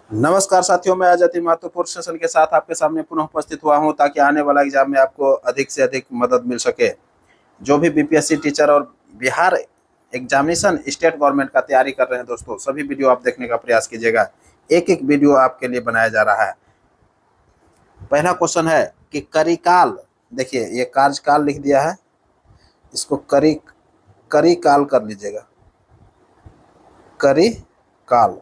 नमस्कार साथियों, मैं आज अति महत्वपूर्ण सेशन के साथ आपके सामने पुनः उपस्थित हुआ हूं ताकि आने वाला एग्जाम में आपको अधिक से अधिक मदद मिल सके। जो भी बीपीएससी टीचर और बिहार एग्जामिनेशन स्टेट गवर्नमेंट का तैयारी कर रहे हैं दोस्तों, सभी वीडियो आप देखने का प्रयास कीजिएगा। एक एक वीडियो आपके लिए बनाया जा रहा है। पहला क्वेश्चन है कि करिकाल, देखिए ये कार्यकाल लिख दिया है, इसको करिकाल कर लीजिएगा। करिकाल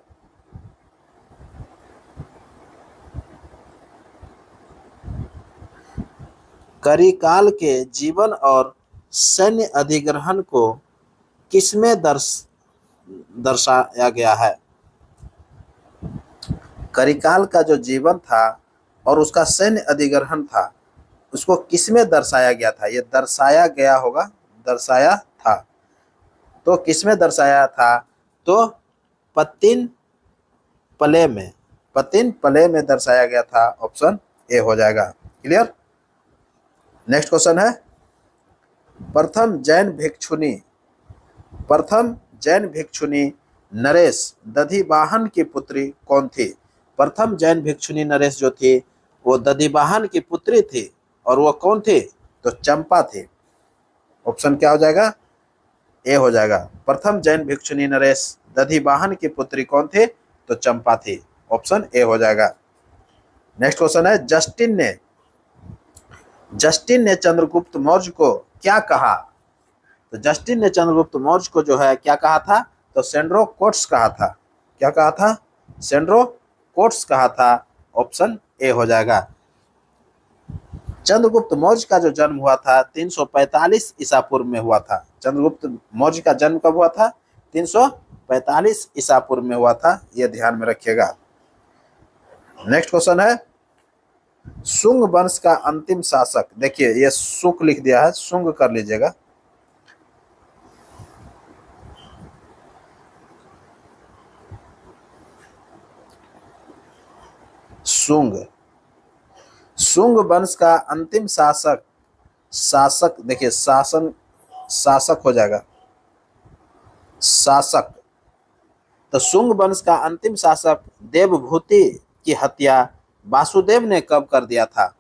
करिकाल के जीवन और सैन्य अधिग्रहण को किसमें दर्शाया गया है? करिकाल का जो जीवन था और उसका सैन्य अधिग्रहण था, उसको किसमें दर्शाया गया था? ये दर्शाया गया होगा, दर्शाया था, तो किसमें दर्शाया था? तो पतिन पले में, पतिन पले में दर्शाया गया था। ऑप्शन ए हो जाएगा। क्लियर। नेक्स्ट क्वेश्चन है, प्रथम जैन भिक्षुनी नरेश दधिवाहन की पुत्री कौन थी? प्रथम जैन भिक्षुनी नरेश जो थी वो दधिवाहन की पुत्री थी, और वो कौन थी? तो चंपा थी। ऑप्शन क्या हो जाएगा? ए हो जाएगा। प्रथम जैन भिक्षुनी नरेश दधिवाहन की पुत्री कौन थी? तो चंपा थी। ऑप्शन ए हो जाएगा। नेक्स्ट क्वेश्चन है, जस्टिन ने चंद्रगुप्त मौर्य को क्या कहा? तो जस्टिन ने चंद्रगुप्त मौर्य को जो है क्या कहा था? तो सेंड्रोकोट्स कहा था। क्या कहा था? सेंड्रोकोट्स कहा था। ऑप्शन ए हो जाएगा। चंद्रगुप्त मौर्य का जो जन्म हुआ था 345 ईसा पूर्व में हुआ था। चंद्रगुप्त मौर्य का जन्म कब हुआ था? 345 ईसा पूर्व में हुआ था, यह ध्यान में रखिएगा। नेक्स्ट क्वेश्चन है, शुंग वंश का अंतिम शासक, देखिए ये शुक लिख दिया है, शुंग कर लीजिएगा। शुंग वंश का अंतिम शासक देखिए शासक हो जाएगा, शासक। तो शुंग वंश का अंतिम शासक देवभूति की हत्या वासुदेव ने कब कर दिया था?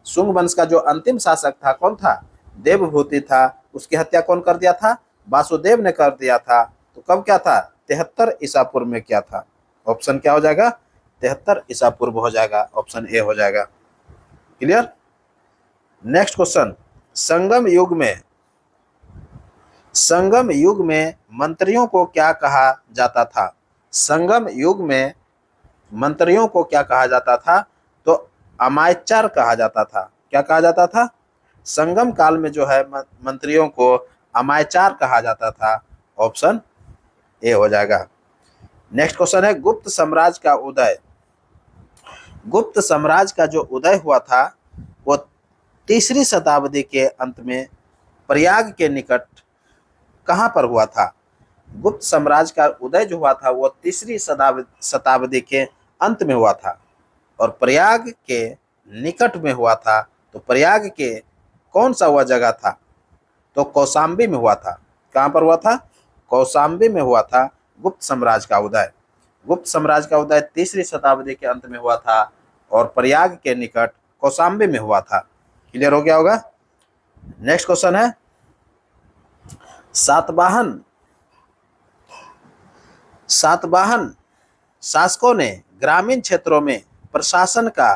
शुंग वंश का जो अंतिम शासक था कौन था? देवभूति था। उसकी हत्या कौन कर दिया था? वासुदेव ने कर दिया था। तो कब क्या था? 73 ईसा पूर्व में क्या था? ऑप्शन क्या हो जाएगा? 73 ईसा पूर्व हो जाएगा। ऑप्शन ए हो जाएगा। क्लियर। नेक्स्ट क्वेश्चन, संगम युग में मंत्रियों को क्या कहा जाता था? संगम युग में मंत्रियों को क्या कहा जाता था? तो अमात्यार कहा जाता था। क्या कहा जाता था? संगम काल में जो है मंत्रियों को अमात्यार कहा जाता था। ऑप्शन ए हो जाएगा। नेक्स्ट क्वेश्चन है, गुप्त साम्राज्य का उदय। गुप्त साम्राज्य का जो उदय हुआ था वो 3री शताब्दी के अंत में प्रयाग के निकट कहां पर हुआ था? गुप्त साम्राज्य का उदय जो हुआ था वो 3री शताब्दी के अंत में हुआ था और प्रयाग के निकट में हुआ था। तो प्रयाग के कौन सा हुआ जगह था? तो कौशाम्बी में हुआ था। कहां पर हुआ था? कौशाम्बी में हुआ था गुप्त साम्राज्य का उदय। गुप्त साम्राज्य का उदय 3री शताब्दी के अंत में हुआ था और प्रयाग के निकट कौशाम्बी में हुआ था। क्लियर हो गया होगा। नेक्स्ट क्वेश्चन है, सातवाहन शासकों ने ग्रामीण क्षेत्रों में प्रशासन का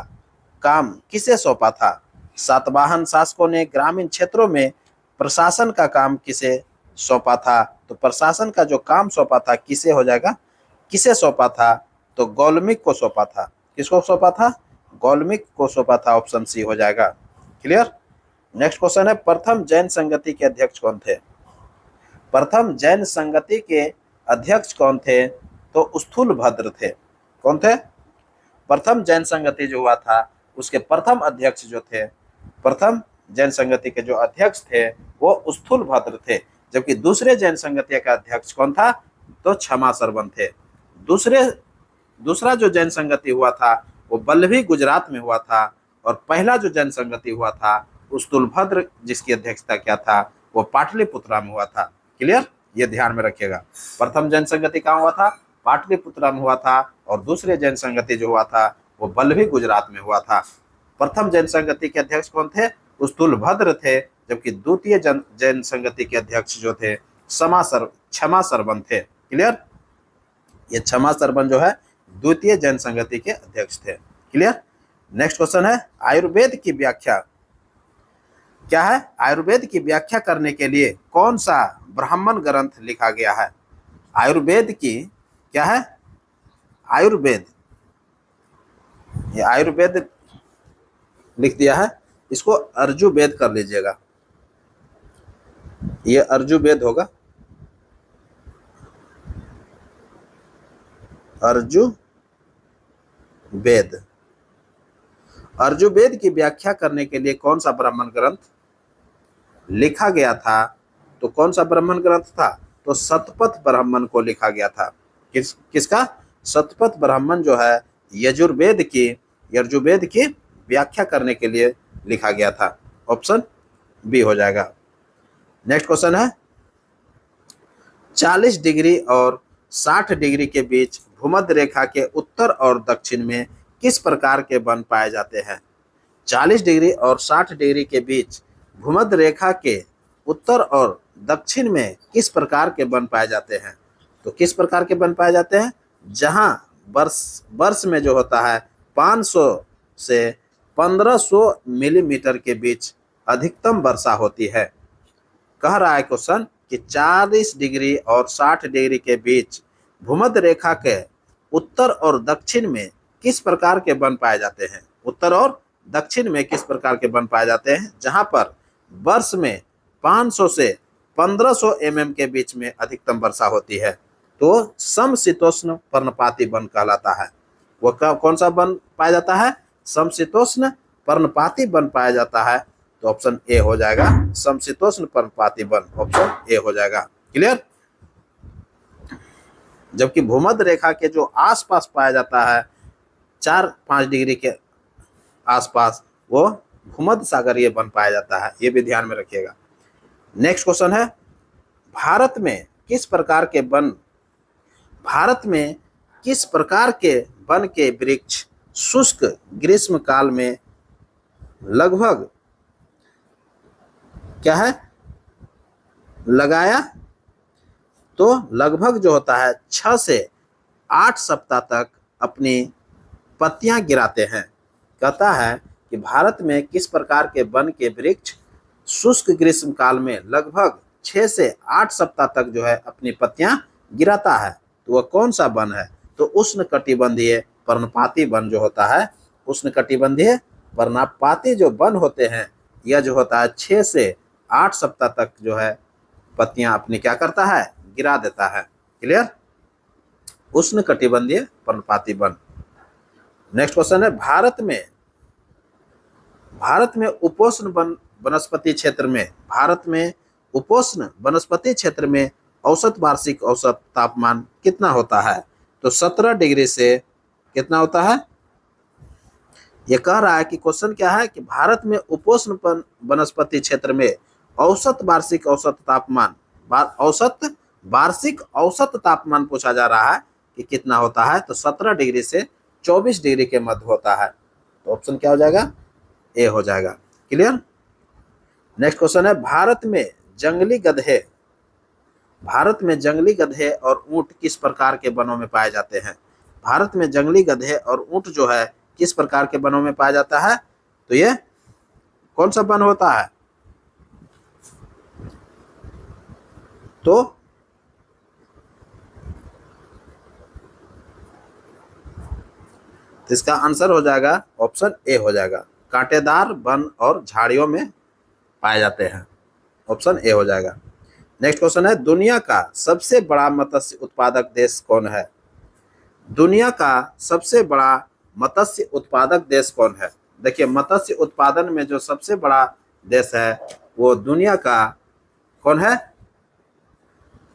काम किसे सौंपा था? सातवाहन शासकों ने ग्रामीण क्षेत्रों में प्रशासन का काम किसे सौंपा था? तो प्रशासन का जो काम सौंपा था किसे हो जाएगा? किसे सौंपा था? तो गौलमिक को सौंपा था। किसको सौंपा था? गौलमिक को सौंपा था। ऑप्शन सी हो जाएगा। क्लियर। नेक्स्ट क्वेश्चन है, प्रथम जैन संगति के अध्यक्ष कौन थे? प्रथम जैन संगति के अध्यक्ष कौन थे? तो स्थूलभद्र थे। कौन थे? प्रथम जैन संगति जो हुआ था उसके प्रथम अध्यक्ष जो थे, प्रथम जैन संगति के जो अध्यक्ष थे वो स्थूलभद्र थे। जबकि दूसरे जैन संगति का अध्यक्ष कौन था? तो क्षमा सरवन थे। दूसरा जो जैन संगति हुआ था वो बल्लभी गुजरात में हुआ था और पहला जो जैन संगति हुआ था स्थूलभद्र जिसकी अध्यक्षता क्या था वो पाटलिपुत्रा में हुआ था। क्लियर। ये ध्यान में रखिएगा। प्रथम जैन संगति कहाँ हुआ था? पाटलिपुत्र में हुआ था और दूसरे जैन संगति जो हुआ था वो बल्लभी गुजरात में हुआ था। प्रथम जैन संगति के अध्यक्ष कौन थे? स्थूलभद्र थे, जबकि द्वितीय जैन संगति के अध्यक्ष जो थे क्षमा सरवन थे। क्लियर? ये क्षमा सरवन जो है द्वितीय जैन संगति के अध्यक्ष थे। क्लियर? नेक्स्ट क्वेश्चन है आयुर्वेद की व्याख्या क्या है? आयुर्वेद की व्याख्या करने के लिए कौन सा ब्राह्मण ग्रंथ लिखा गया है? आयुर्वेद की क्या है? आयुर्वेद, ये आयुर्वेद लिख दिया है, इसको अर्जुवेद कर लीजिएगा, ये अर्जुवेद होगा, अर्जुवेद। अर्जुवेद की व्याख्या करने के लिए कौन सा ब्राह्मण ग्रंथ लिखा गया था? तो कौन सा ब्राह्मण ग्रंथ था? तो शतपथ ब्राह्मण को लिखा गया था। किसका? शतपथ ब्राह्मण जो है यजुर्वेद की व्याख्या करने के लिए लिखा गया था। ऑप्शन बी हो जाएगा। नेक्स्ट क्वेश्चन है 40 डिग्री और 60 डिग्री के बीच भूमध्य रेखा के उत्तर और दक्षिण में किस प्रकार के वन पाए जाते हैं? 40 डिग्री और 60 डिग्री के बीच भूमध्य रेखा के उत्तर और दक्षिण में किस प्रकार के वन पाए जाते हैं? तो किस प्रकार के वन पाए जाते हैं? जहां वर्ष में जो होता है 500 से 1500 मिलीमीटर के बीच अधिकतम वर्षा होती है। कह रहा है क्वेश्चन कि 40 डिग्री और 60 डिग्री के बीच भूमध्य रेखा के उत्तर और दक्षिण में किस प्रकार के वन पाए जाते हैं? उत्तर और दक्षिण में किस प्रकार के वन पाए जाते हैं जहां पर वर्ष में 500 से 1500 mm के बीच में अधिकतम वर्षा होती है? तो समशीतोष्ण पर्णपाती वन कहलाता है। वो कौन सा वन पाया जाता है? समशीतोष्ण पर्णपाती वन पाया जाता है। तो ऑप्शन ए हो जाएगा, समशीतोष्ण पर्णपाती वन, ऑप्शन ए हो जाएगा। क्लियर? जबकि भूमध्य रेखा के जो आसपास पाया जाता है 4-5 डिग्री के आसपास, वो भूमध्य सागरीय वन पाया जाता है। ये भी ध्यान में रखिएगा। नेक्स्ट क्वेश्चन है भारत में किस प्रकार के वन के वृक्ष शुष्क ग्रीष्म काल में लगभग क्या है लगाया? तो लगभग जो होता है 6 से 8 सप्ताह तक अपनी पत्तियां गिराते हैं। कहता है कि भारत में किस प्रकार के वन के वृक्ष शुष्क ग्रीष्म काल में लगभग 6 से 8 सप्ताह तक जो है अपनी पत्तियां गिराता है। तो वह कौन सा वन है? तो उष्णकटिबंधीय पर्णपाती वन जो होता है, उष्णकटिबंधीय पर्णपाती जो वन होते हैं, यह जो होता है 6 से 8 सप्ताह तक जो है पत्तियां अपनी क्या करता है? गिरा देता है। क्लियर? उष्णकटिबंधीय पर्णपाती वन। नेक्स्ट क्वेश्चन है भारत में उपोष्ण वनस्पति क्षेत्र में औसत वार्षिक औसत तापमान कितना होता है? तो 17 डिग्री से कितना होता है? ये कह रहा है कि क्वेश्चन क्या है कि भारत में उपोष्ण वनस्पति क्षेत्र में औसत वार्षिक औसत तापमान पूछा जा रहा है कि कितना होता है? तो 17 डिग्री से 24 डिग्री के मध्य होता है। तो ऑप्शन क्या हो जाएगा? ए हो जाएगा। क्लियर? नेक्स्ट क्वेश्चन है भारत में जंगली गधे और ऊंट किस प्रकार के वनों में पाए जाते हैं? भारत में जंगली गधे और ऊंट जो है किस प्रकार के वनों में पाया जाता है? तो ये कौन सा वन होता है? तो इसका आंसर हो जाएगा, ऑप्शन ए हो जाएगा, कांटेदार वन और झाड़ियों में पाए जाते हैं। ऑप्शन ए हो जाएगा। नेक्स्ट क्वेश्चन है दुनिया का सबसे बड़ा मत्स्य उत्पादक देश कौन है? दुनिया का सबसे बड़ा मत्स्य उत्पादक देश कौन है? देखिए, मत्स्य उत्पादन में जो सबसे बड़ा देश है वो दुनिया का कौन है?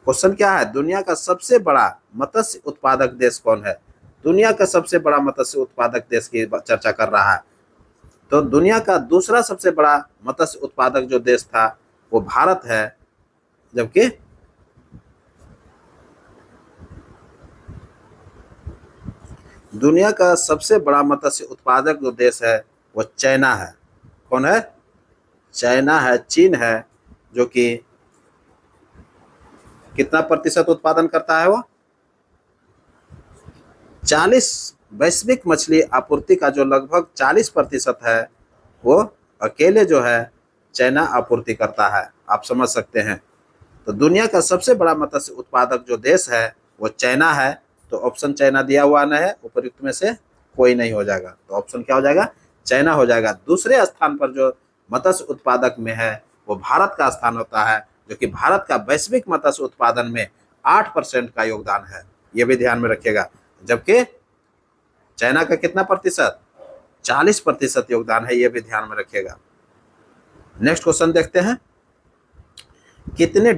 क्वेश्चन क्या है? दुनिया का सबसे बड़ा मत्स्य उत्पादक देश कौन है? दुनिया का सबसे बड़ा मत्स्य उत्पादक देश की चर्चा कर रहा है। तो दुनिया का दूसरा सबसे बड़ा मत्स्य उत्पादक जो देश था वो भारत है, जबकि दुनिया का सबसे बड़ा मत्स्य उत्पादक जो देश है वो चाइना है। कौन है? चाइना है, चीन है, जो कि कितना प्रतिशत उत्पादन करता है वो? 40। वैश्विक मछली आपूर्ति का जो लगभग 40% है वो अकेले जो है चाइना आपूर्ति करता है। आप समझ सकते हैं। तो दुनिया का सबसे बड़ा मत्स्य उत्पादक जो देश है वो चाइना है। तो ऑप्शन चाइना दिया हुआ न है, उपयुक्त में से कोई नहीं हो जाएगा। तो ऑप्शन क्या हो जाएगा? चाइना हो जाएगा। दूसरे स्थान पर जो मत्स्य उत्पादक में है वो भारत का स्थान होता है, जो कि भारत का वैश्विक मत्स्य उत्पादन में 8% का योगदान है। ये भी ध्यान में रखिएगा। जबकि चाइना का कितना प्रतिशत? 40% योगदान है। ये भी ध्यान में रखिएगा। नेक्स्ट क्वेश्चन देखते हैं। कितने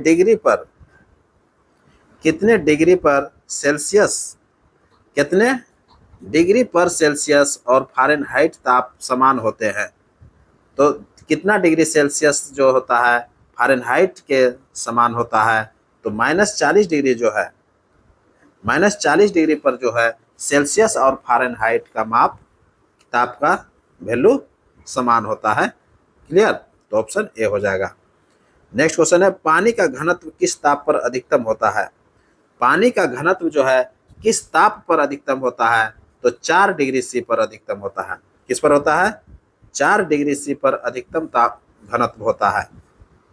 डिग्री पर सेल्सियस, कितने डिग्री पर सेल्सियस और फ़ारेनहाइट ताप समान होते हैं? तो कितना डिग्री सेल्सियस जो होता है फ़ारेनहाइट के समान होता है? तो -40 डिग्री जो है, -40 डिग्री पर जो है सेल्सियस और फ़ारेनहाइट का माप, ताप का वैल्यू समान होता है। क्लियर? तो ऑप्शन ए हो जाएगा। नेक्स्ट क्वेश्चन है, पानी का घनत्व किस ताप पर अधिकतम होता है? पानी का घनत्व जो है किस ताप पर अधिकतम होता है? तो 4 डिग्री सी पर अधिकतम होता है। किस पर होता है? 4 डिग्री सी पर अधिकतम ताप घनत्व होता है।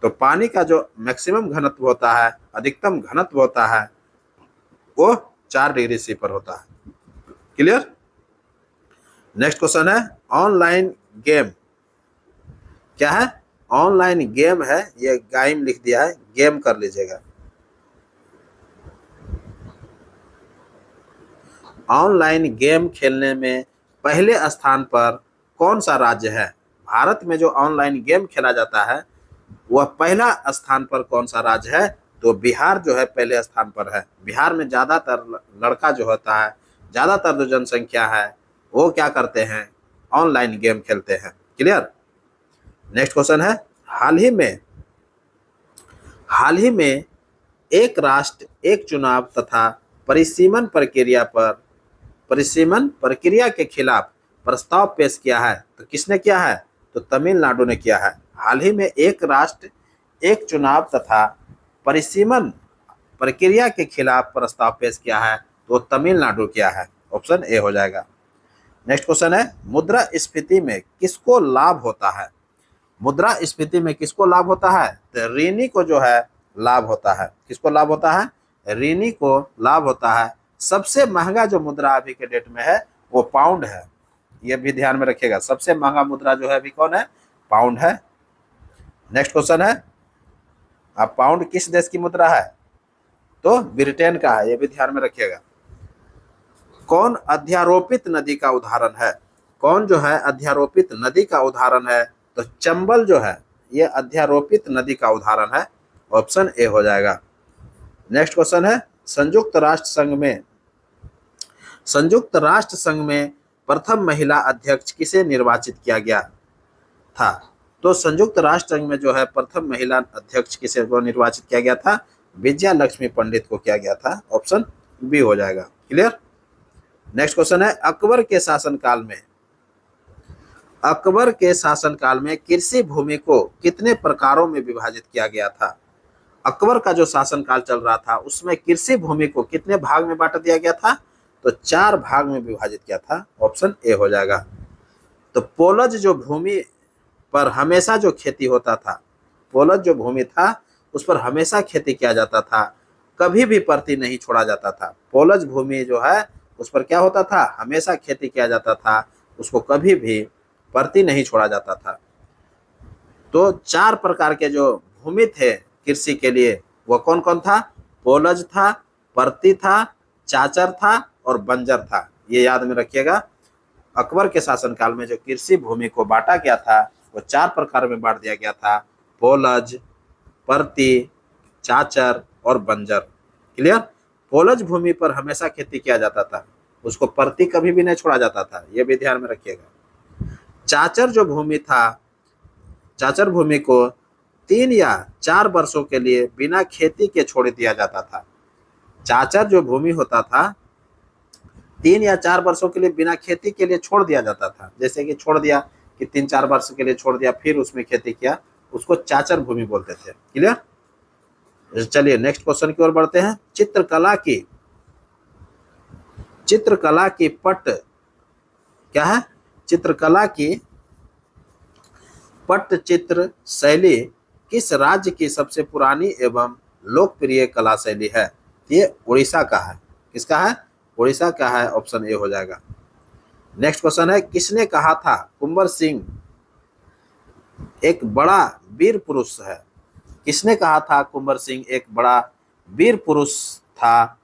तो पानी का जो मैक्सिमम घनत्व होता है, अधिकतम घनत्व होता है, वो 4 डिग्री सी पर होता है। क्लियर? नेक्स्ट क्वेश्चन है, ऑनलाइन गेम क्या है? ऑनलाइन गेम है, ये गाइम लिख दिया है, गेम कर लीजिएगा। ऑनलाइन गेम खेलने में पहले स्थान पर कौन सा राज्य है? भारत में जो ऑनलाइन गेम खेला जाता है वह पहला स्थान पर कौन सा राज्य है? तो बिहार जो है पहले स्थान पर है। बिहार में ज़्यादातर लड़का जो होता है, ज़्यादातर जो जनसंख्या है वो क्या करते हैं? ऑनलाइन गेम खेलते हैं। क्लियर? नेक्स्ट क्वेश्चन है, हाल ही में एक राष्ट्र एक चुनाव तथा परिसीमन प्रक्रिया के खिलाफ प्रस्ताव पेश किया है। तो किसने किया है? तो तमिलनाडु ने किया है। हाल ही में एक राष्ट्र एक चुनाव तथा परिसीमन प्रक्रिया के खिलाफ प्रस्ताव पेश किया है, तो तमिलनाडु किया है। ऑप्शन ए हो जाएगा। नेक्स्ट क्वेश्चन है, मुद्रास्फीति में किसको लाभ होता है? मुद्रास्फीति में किसको लाभ होता है? तो ऋणी को जो है लाभ होता है। किसको लाभ होता है? ऋणी को लाभ होता है। सबसे महंगा जो मुद्रा अभी के डेट में है वो पाउंड है। ये भी ध्यान में रखिएगा। सबसे महंगा मुद्रा जो है अभी कौन है? पाउंड है। नेक्स्ट क्वेश्चन है, अब पाउंड किस देश की मुद्रा है? तो ब्रिटेन का है। ये भी ध्यान में रखिएगा। कौन अध्यारोपित नदी का उदाहरण है? कौन जो है अध्यारोपित नदी का उदाहरण है? तो चंबल जो है ये अध्यारोपित नदी का उदाहरण है। ऑप्शन ए हो जाएगा। नेक्स्ट क्वेश्चन है, संयुक्त राष्ट्र संघ में प्रथम महिला अध्यक्ष किसे निर्वाचित किया गया था? तो संयुक्त राष्ट्र संघ में जो है प्रथम महिला अध्यक्ष किसे को निर्वाचित किया गया था? विजया लक्ष्मी पंडित को किया गया था। ऑप्शन बी हो जाएगा। क्लियर? नेक्स्ट क्वेश्चन है, अकबर के शासनकाल में कृषि भूमि को कितने प्रकारों में विभाजित किया गया था? अकबर का जो शासनकाल चल रहा था उसमें कृषि भूमि को कितने भाग में बांट दिया गया था? तो 4 भाग में विभाजित किया था। ऑप्शन ए हो जाएगा। तो पोलज जो भूमि पर हमेशा जो खेती होता था, पोलज जो भूमि था उस पर हमेशा खेती किया जाता था, कभी भी परती नहीं छोड़ा जाता था। पोलज भूमि जो है उस पर क्या होता था? हमेशा खेती किया जाता था, उसको कभी भी परती नहीं छोड़ा जाता था। तो 4 प्रकार के जो भूमि थे कृषि के लिए वो कौन कौन था? पोलज था, परती था, चाचर था और बंजर था। ये याद में रखिएगा। अकबर के शासनकाल में जो कृषि भूमि को बांटा गया था वो 4 प्रकार में बांट दिया गया था, पोलज, परती, चाचर और बंजर। क्लियर? पोलज भूमि पर हमेशा खेती किया जाता था, उसको परती कभी भी नहीं छोड़ा जाता था। ये भी ध्यान में रखिएगा। चाचर जो भूमि था, चाचर भूमि को 3 या 4 वर्षों के लिए बिना खेती के छोड़ दिया जाता था। चाचर जो भूमि होता था 3 या 4 वर्षों के लिए बिना खेती के लिए छोड़ दिया जाता था। जैसे कि छोड़ दिया कि 3-4 वर्ष के लिए छोड़ दिया, फिर उसमें खेती किया, उसको चाचर भूमि बोलते थे। क्लियर। चलिए नेक्स्ट क्वेश्चन की ओर बढ़ते हैं। चित्रकला की पट क्या है? चित्रकला की पट्टचित्र शैली किस राज्य की सबसे पुरानी एवं लोकप्रिय कला शैली है? ये उड़ीसा का है। किसका है? उड़ीसा का है। ऑप्शन ए हो जाएगा। नेक्स्ट क्वेश्चन है, किसने कहा था कुंवर सिंह एक बड़ा वीर पुरुष है? किसने कहा था कुंवर सिंह एक बड़ा वीर पुरुष था,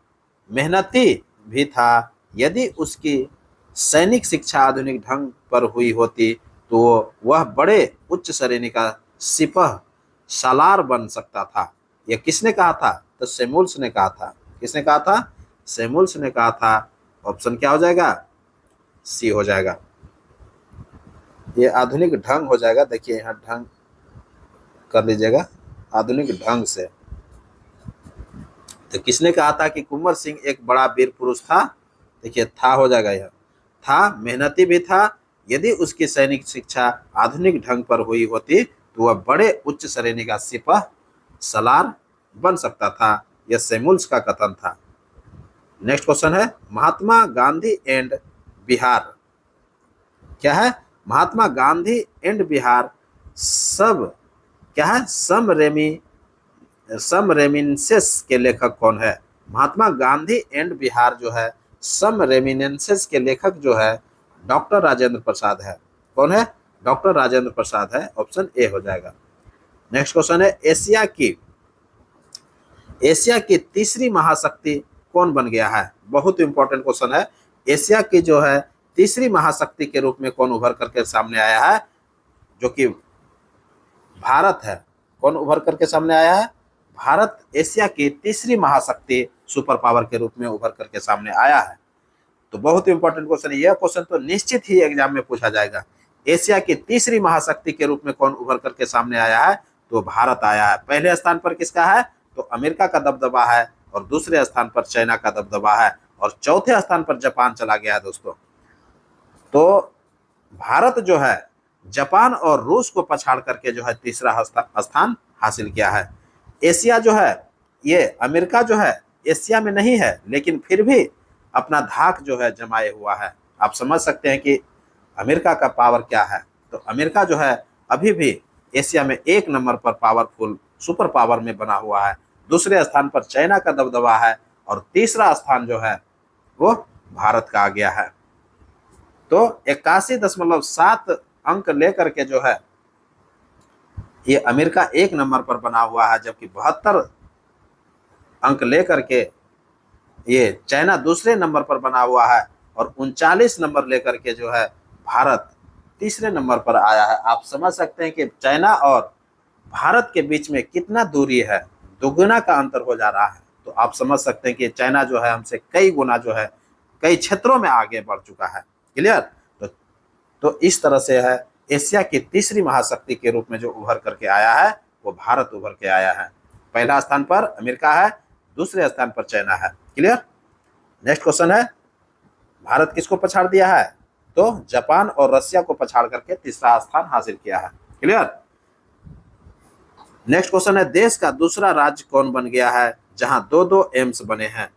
मेहनती भी था, यदि उसकी सैनिक शिक्षा आधुनिक ढंग पर हुई होती तो वह बड़े उच्च श्रेणी का सिपह सालार बन सकता था? यह किसने कहा था? तो सेमुल्स ने कहा था। किसने कहा था? सेमुल्स ने कहा था। ऑप्शन क्या हो जाएगा? सी हो जाएगा। ये आधुनिक ढंग हो जाएगा। देखिए यहाँ ढंग कर लीजिएगा, आधुनिक ढंग से। तो किसने कहा था कि कुंवर सिंह एक बड़ा वीर पुरुष था? देखिए था हो जाएगा। यह था, मेहनती भी था, यदि उसकी सैनिक शिक्षा आधुनिक ढंग पर हुई होती तो वह बड़े उच्च श्रेणी का सिपह सलार बन सकता था। यह सेमुल्स का कथन था। नेक्स्ट क्वेश्चन है, महात्मा गांधी एंड बिहार क्या है? महात्मा गांधी एंड बिहार सब क्या है? सम रेमिनेंसेस के लेखक कौन है? महात्मा गांधी एंड बिहार जो है, सम रेमिनेंसेस के लेखक जो है डॉक्टर राजेंद्र प्रसाद है। कौन है? डॉक्टर राजेंद्र प्रसाद है। ऑप्शन ए हो जाएगा। नेक्स्ट क्वेश्चन है, एशिया की तीसरी महाशक्ति कौन बन गया है? बहुत इंपॉर्टेंट क्वेश्चन है। एशिया की जो है तीसरी महाशक्ति के रूप में कौन उभर करके सामने आया है? जो कि भारत है। कौन उभर करके सामने आया है? भारत एशिया की तीसरी महाशक्ति सुपर पावर के रूप में उभर करके सामने आया है। तो बहुत इंपॉर्टेंट क्वेश्चन है। यह क्वेश्चन तो निश्चित ही एग्जाम में पूछा जाएगा। एशिया की तीसरी महाशक्ति के रूप में कौन उभर करके सामने आया है? तो भारत आया है। पहले स्थान पर किसका है? तो अमेरिका का दबदबा है, और दूसरे स्थान पर चाइना का दबदबा है, और चौथे स्थान पर जापान चला गया है दोस्तों। तो भारत जो है जापान और रूस को पछाड़ करके जो है तीसरा स्थान हासिल किया है। एशिया जो है, ये अमेरिका जो है एशिया में नहीं है, लेकिन फिर भी अपना धाक जो है जमाए हुआ है। आप समझ सकते हैं कि अमेरिका का पावर क्या है। तो अमेरिका जो है अभी भी एशिया में 1 नंबर पर पावरफुल सुपर पावर में बना हुआ है। दूसरे स्थान पर चाइना का दबदबा है, और तीसरा स्थान जो है वो भारत का आ गया है। तो 81.7 अंक लेकर के जो है ये अमेरिका 1 नंबर पर बना हुआ है, जबकि 72 अंक लेकर के ये चाइना दूसरे नंबर पर बना हुआ है, और 39 नंबर लेकर के जो है भारत तीसरे नंबर पर आया है। आप समझ सकते हैं कि चाइना और भारत के बीच में कितना दूरी है, दुगुना का अंतर हो जा रहा है। तो आप समझ सकते हैं कि चाइना जो है हमसे कई गुना जो है कई क्षेत्रों में आगे बढ़ चुका है। क्लियर। तो इस तरह से है एशिया की तीसरी महाशक्ति के रूप में जो उभर करके आया है वो भारत उभर के आया है। पहला स्थान पर अमेरिका है, दूसरे स्थान पर चाइना है। क्लियर। नेक्स्ट क्वेश्चन है, भारत किसको पछाड़ दिया है? तो जापान और रशिया को पछाड़ करके तीसरा स्थान हासिल किया है। क्लियर। नेक्स्ट क्वेश्चन है, देश का दूसरा राज्य कौन बन गया है जहां 2-2 एम्स बने हैं?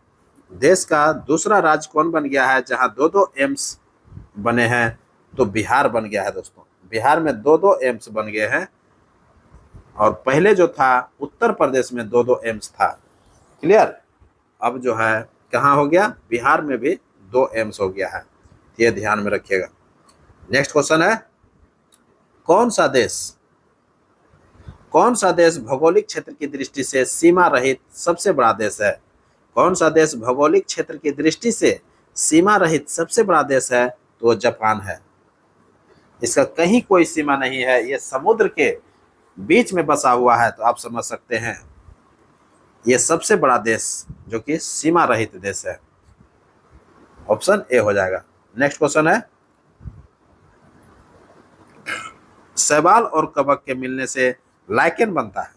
देश का दूसरा राज्य कौन बन गया है जहां 2-2 एम्स बने हैं? तो बिहार बन गया है दोस्तों। बिहार में 2-2 एम्स बन गए हैं, और पहले जो था उत्तर प्रदेश में 2-2 एम्स था। क्लियर। अब जो है कहाँ हो गया? बिहार में भी 2 एम्स हो गया है। ये ध्यान में रखिएगा। नेक्स्ट क्वेश्चन है, कौन सा देश भौगोलिक क्षेत्र की दृष्टि से सीमा रहित सबसे बड़ा देश है? कौन सा देश भौगोलिक क्षेत्र की दृष्टि से सीमा रहित सबसे बड़ा देश है? तो जापान है। इसका कहीं कोई सीमा नहीं है, ये समुद्र के बीच में बसा हुआ है। तो आप समझ सकते हैं ये सबसे बड़ा देश जो कि सीमा रहित देश है। ऑप्शन ए हो जाएगा। नेक्स्ट क्वेश्चन है, शैवाल और कवक के मिलने से लाइकेन बनता है।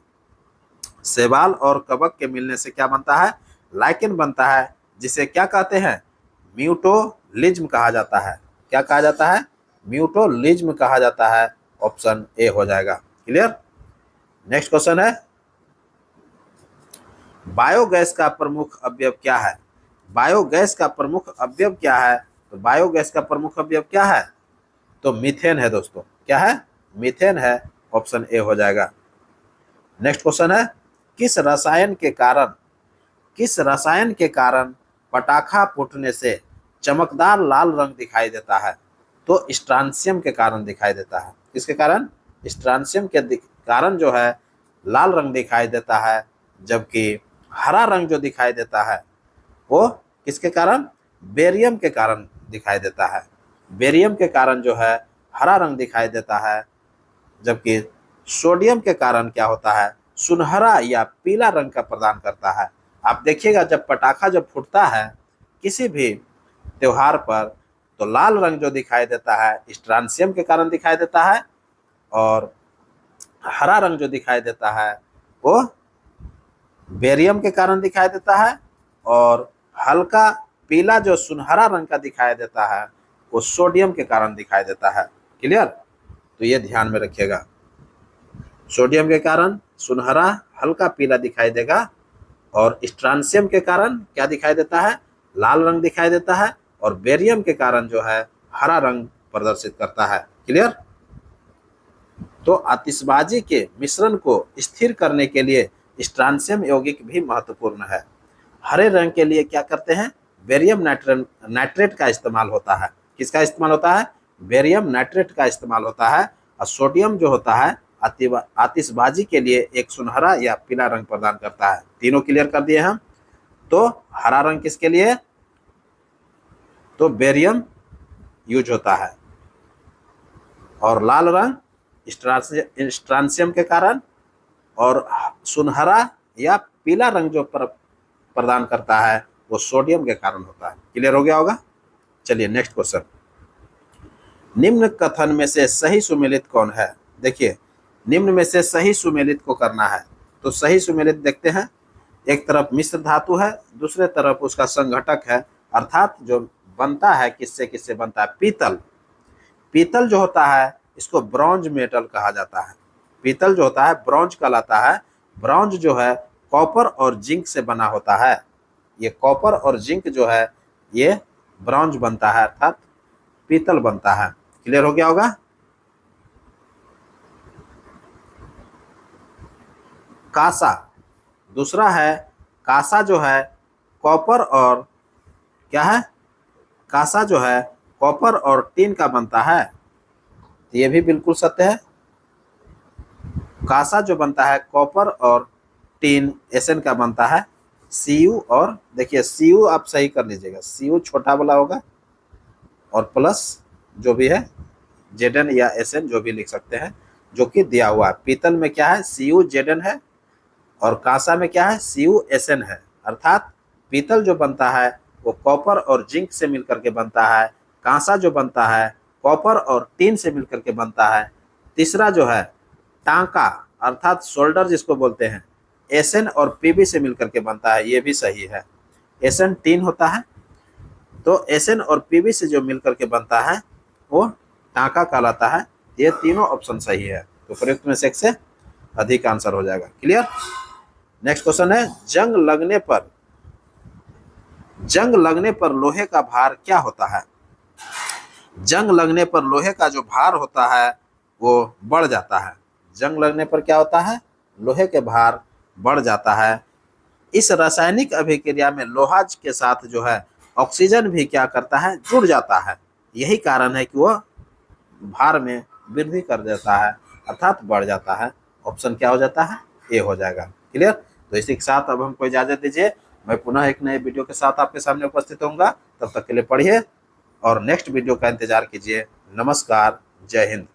शैवाल और कवक के मिलने से क्या बनता है? लाइकेन बनता है, जिसे क्या कहते हैं? म्यूटोलिज्म कहा जाता है। क्या कहा जाता है? म्यूटोलिज्म कहा जाता है। ऑप्शन ए हो जाएगा। क्लियर। नेक्स्ट क्वेश्चन है, बायोगैस का प्रमुख अवयव क्या है? बायोगैस का प्रमुख अवयव क्या है? तो बायोगैस का प्रमुख अवयव क्या है? तो मीथेन है दोस्तों। क्या है? मीथेन है। ऑप्शन ए हो जाएगा। नेक्स्ट क्वेश्चन है, किस रसायन के कारण पटाखा फूटने से चमकदार लाल रंग दिखाई देता है? तो स्ट्रांसियम के कारण दिखाई देता है। किसके कारण? स्ट्रांसियम के कारण जो है लाल रंग दिखाई देता है, जबकि हरा रंग जो दिखाई देता है वो किसके कारण? बेरियम के कारण दिखाई देता है। बेरियम के कारण जो है हरा रंग दिखाई देता है, जबकि सोडियम के कारण क्या होता है? सुनहरा या पीला रंग का प्रदान करता है। आप देखिएगा जब पटाखा जब फूटता है किसी भी त्योहार पर, तो लाल रंग जो दिखाई देता है स्ट्रांसियम के कारण दिखाई देता है, और हरा रंग जो दिखाई देता है वो बेरियम के कारण दिखाई देता है, और हल्का पीला जो सुनहरा रंग का दिखाई देता है वो सोडियम के कारण दिखाई देता है। क्लियर। तो ये ध्यान में रखिएगा, सोडियम के कारण सुनहरा हल्का पीला दिखाई देगा, और स्ट्रांसियम के कारण क्या दिखाई देता है? लाल रंग दिखाई देता है, और बेरियम के कारण जो है हरा रंग प्रदर्शित करता है। क्लियर। तो आतिशबाजी के मिश्रण को स्थिर करने के लिए स्ट्रांसियम यौगिक भी महत्वपूर्ण है। हरे रंग के लिए क्या करते हैं? बेरियम नाइट्रेट का इस्तेमाल होता है। किसका इस्तेमाल होता है? बेरियम नाइट्रेट का इस्तेमाल होता है। और सोडियम जो होता है आतिशबाजी के लिए एक सुनहरा या पीला रंग प्रदान करता है। तीनों क्लियर कर दिए हम। तो हरा रंग किसके लिए? तो बेरियम यूज होता है, और लाल रंग स्ट्रांसियम के कारण, और सुनहरा या पीला रंग जो प्रदान करता है वो सोडियम के कारण होता है। क्लियर हो गया होगा। चलिए नेक्स्ट क्वेश्चन, निम्न कथन में से सही सुमेलित कौन है? देखिए, निम्न में से सही सुमेलित को करना है। तो सही सुमेलित देखते हैं, एक तरफ मिश्र धातु है, दूसरे तरफ उसका संघटक है, अर्थात जो बनता है किससे किससे बनता है? पीतल। पीतल जो होता है इसको ब्रॉन्ज मेटल कहा जाता है। पीतल जो होता है ब्रॉन्ज कहलाता है। ब्रॉन्ज जो है कॉपर और जिंक से बना होता है। ये कॉपर और जिंक जो है ये ब्रॉन्ज बनता है, अर्थात पीतल बनता है। क्लियर हो गया होगा। कांसा दूसरा है। कांसा जो है कॉपर और क्या है? कांसा जो है कॉपर और टीन का बनता है। ये भी बिल्कुल सत्य है। कांसा जो बनता है कॉपर और टीन एसएन का बनता है। Cu, और देखिए Cu आप सही कर लीजिएगा, Cu छोटा वाला होगा, और प्लस जो भी है Zn या Sn जो भी लिख सकते हैं, जो कि दिया हुआ है। पीतल में क्या है? Cu Zn है, और कांसा में क्या है? Cu Sn है। अर्थात पीतल जो बनता है वो कॉपर और जिंक से मिलकर के बनता है। कांसा जो बनता है कॉपर और टीन से मिलकर के बनता है। तीसरा जो है टांका अर्थात सोल्डर जिसको बोलते हैं, Sn और Pb से मिलकर के बनता है। ये भी सही है। Sn टीन होता है, तो Sn और Pb से जो मिलकर के बनता है वो टांका कहलाता है। ये तीनों ऑप्शन सही है, तो प्रयुक्त में से एक से अधिक आंसर हो जाएगा। क्लियर। नेक्स्ट क्वेश्चन है, जंग लगने पर लोहे का भार क्या होता है? जंग लगने पर लोहे का जो भार होता है वो बढ़ जाता है। जंग लगने पर क्या होता है? लोहे के भार बढ़ जाता है। इस रासायनिक अभिक्रिया में लोहा के साथ जो है ऑक्सीजन भी क्या करता है? जुड़ जाता है। यही कारण है कि वह भार में वृद्धि कर देता है, अर्थात बढ़ जाता है। ऑप्शन क्या हो जाता है? ए हो जाएगा। क्लियर। तो इसी के साथ अब हमको इजाजत दीजिए। मैं पुनः एक नए वीडियो के साथ आपके सामने उपस्थित होऊंगा। तब तक के लिए पढ़िए और नेक्स्ट वीडियो का इंतजार कीजिए। नमस्कार, जय हिंद।